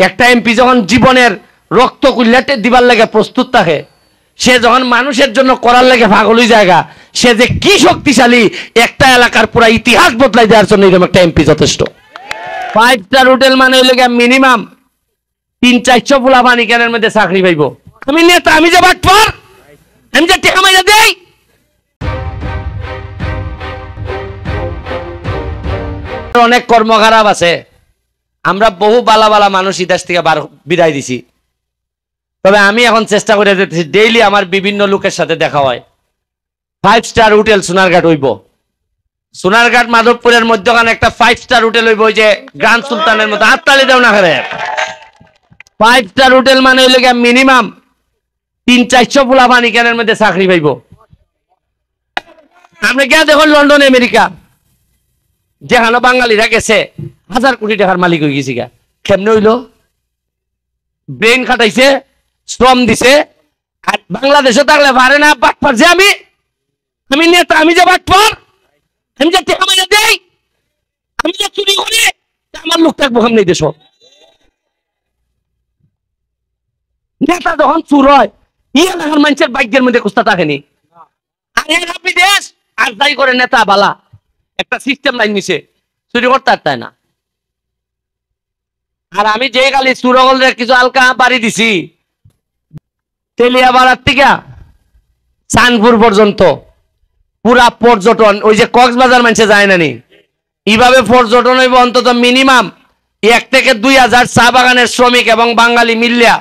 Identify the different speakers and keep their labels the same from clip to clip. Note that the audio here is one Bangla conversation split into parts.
Speaker 1: একটা এমপি যখন জীবনের রক্ত কুল্লাটে দিবার লাগে প্রস্তুত থাকে, সে যখন মানুষের জন্য করার লাগে পাগলই জায়গা, সে যে কি শক্তিশালী, একটা এলাকার পুরা ইতিহাস বদলাই দেওয়ার জন্য এরকম একটা এমপি যথেষ্ট। 5 স্টার হোটেল মানে হইলে মিনিমাম 300-400 পোলা পানি ক্যানের মধ্যে চাকরি পাইব। আমি নেতা, আমি যে বাটপার, আমি যে টাকা মাইরা দেই। অনেক কর্ম খারাপ আছে, আমরা বহু বালা বালা মানুষ এই দেশ থেকে বিদায় দিছি। তবে আমি এখন চেষ্টা করে যেতেছি ডেইলি আমার বিভিন্ন লোকের সাথে দেখা হয়। 5 স্টার হোটেল সোনারঘাট হইব, সোনারঘাট মাধবপুরের মধ্যখানে একটা 5 স্টার হোটেল হইব, ওই যে গ্রান্ড সুলতানের মতো। হাততালি দেও না করে। 5 স্টার হোটেল মানে হইলে মিনিমাম 300-400 পোলা পানি ক্যানের মধ্যে চাকরি পাইব। আপনি কে দেখুন লন্ডন আমেরিকা যেখানে বাঙালিরা গেছে 1000 কোটি টাকার মালিক হয়ে গেছি গা। কেমনে হইল? ব্রেন খাটাইছে, শ্রম দিছে। আর বাংলাদেশে থাকলে পারে না বাটপার যে আমি নেতা, আমি যে বাটপার, আমি যে টাকা মাইরা দেই, আমি যে চুরি করি, আমার লোক থাকবো কেমন এই দেশ? নেতা যখন চুর হয় এই এলাকার মানুষের ভাগ্যের মধ্যে কুস্তা থাকেনি। আর আপনি দেশ আর যাই করে নেতা বালা একটা সিস্টেম লাইন নিছে, চুরি করতে আর তাই না। আর আমি যে খালি চুরগলের কিছু আলকা বাড়ি দিছি, তেলিয়াবাড়ার থেকে চাঁদপুর পর্যন্ত পুরা পর্যটন, ওই যে কক্সবাজার মানুষে যায় না নি, এইভাবে পর্যটন হইব অন্তত মিনিমাম 1 থেকে 2000 চা বাগানের শ্রমিক এবং বাঙালি মিলিয়া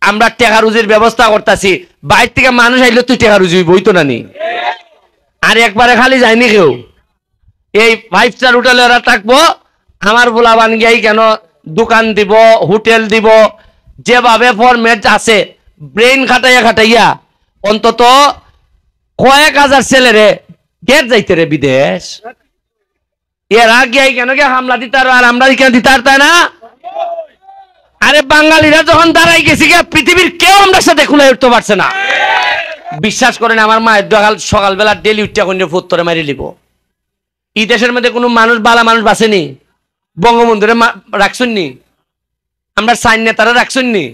Speaker 1: আমরা টেকা রুজির ব্যবস্থা করতেছি। বাইরে থেকে মানুষ আইলে তুই টেকা রুজি বইতো না নি। আর একবারে খালি যায়নি কেউ। এই 5 স্টার হোটেলে ওরা থাকবো, আমার বলা বান গিয়াই কেন দোকান দিব, হোটেল দিব, যেভাবে ফরম্যাট আছে ব্রেন খাটাইয়া অন্তত কয়েক হাজার ছেলেরে গেট যাইতে রে বিদেশ। এরা গিয়াই কেন গে হামলা দিতার, আর আমরা কেন দিতার তাই না? আরে বাঙালিরা যখন দাঁড়াই গেছি গে, পৃথিবীর কেউ আমরা সাথে খুলে উঠতে পারছে না। বিশ্বাস করেন, আমার মায়ের সকালবেলা ডেলি উঠতে কোন ফুত্তরে মারি লিব। এই দেশের মধ্যে কোনো মানুষ বালা মানুষ বাঁচেনি। বঙ্গবন্ধুরে রাখছেন নি, আমরা সাইন নেতারা রাখছেন নি,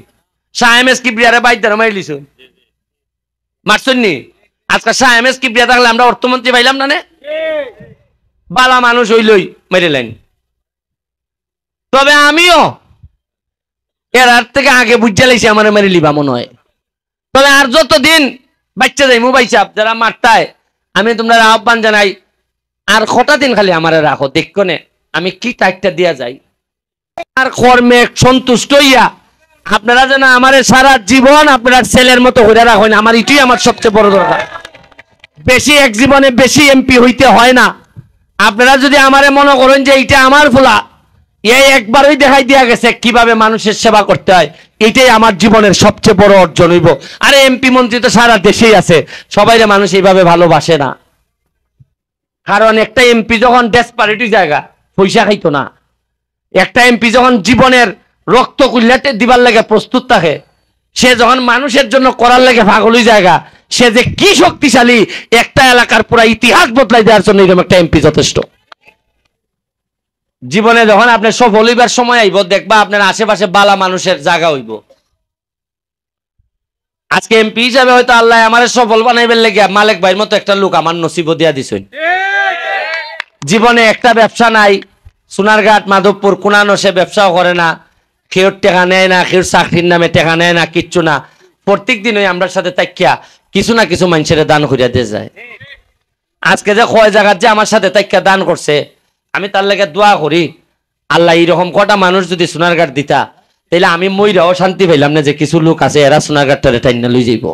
Speaker 1: শাহ কিবরিয়ারে বাইদারে মারি লিছ মারছেন নি। আজকে শাহ কিবরিয়া থাকলে আমরা অর্থমন্ত্রী পাইলাম না নে? বালা মানুষ হইলই মেরিলেন। তবে আমিও এর থেকে আগে বুঝে লাইছি আমার মেরে লিবা মনে হয়। তবে আর যতদিন বাচ্চা যাই মুবাইসাব যারা মারতায়, আমি তোমরা আহ্বান জানাই, আর কটা দিন খালি আমার রাখো, দেখো নে আমি কি টাইটটা দিয়া যাই। আর কর্মে সন্তুষ্ট হইয়া আপনারা যেন আমার সারা জীবন আপনারা ছেলের মতো হইয়া রাখেন, আমার এটাই আমার সবচেয়ে বড় দরকার। বেশি এক জীবনে বেশি এমপি হইতে হয় না। আপনারা যদি আমারে মনে করেন যে এইটা আমার ফুলা, এই একবারই দেখাই দিয়া গেছে কিভাবে মানুষের সেবা করতে হয়, এটাই আমার জীবনের সবচেয়ে বড় অর্জন হইব। আরে এমপি মন্ত্রী তো সারা দেশেই আছে, সবাই মানুষ এইভাবে ভালোবাসে না। কারণ একটা এমপি যখন ডেসপারেটি জায়গা পয়সা খাইতো না, একটা এমপি যখন জীবনের রক্ত কুল্লাটে দিবার লাগে প্রস্তুত থাকে, সে যখন মানুষের জন্য করার লাগে পাগলই জায়গা, সে যে কি শক্তিশালী, একটা এলাকার পুরা ইতিহাস বদলাই দেওয়ার জন্য এরকম একটা এমপি যথেষ্ট। জীবনে যখন আপনার সফল হইবার সময় আইব, দেখবা আপনার আশেপাশে বালা মানুষের জায়গা হইব। আজকে এমপি হিসাবে হয়তো আল্লাহ আমার সফল বানাইবার লেগে মালিক ভাইয়ের মতো একটা লোক আমার নসিব দিয়া দিছেন। জীবনে একটা ব্যবসা নাই, সোনারঘাট মাধবপুর কোনানো সে ব্যবসাও করে না, কেউ টেকা নেয় না, কেউ চাকরির নামে টেকা নেয় না, কিচ্ছু না। প্রত্যেক দিনই আমরা সাথে তাকিয়া কিছু না কিছু মানুষের দান করিয়া দিয়ে যায়। আজকে যে কয় জায়গার যে আমার সাথে তাকিয়া দান করছে, আমি তার লেগে দোয়া করি আল্লাহ এইরকম কটা মানুষ যদি সোনারঘাট দিতা, তাইলে আমি মইরাও শান্তি পাইলাম না যে কিছু লোক আছে এরা সোনারঘাটটারে টাইনা লই যাইব।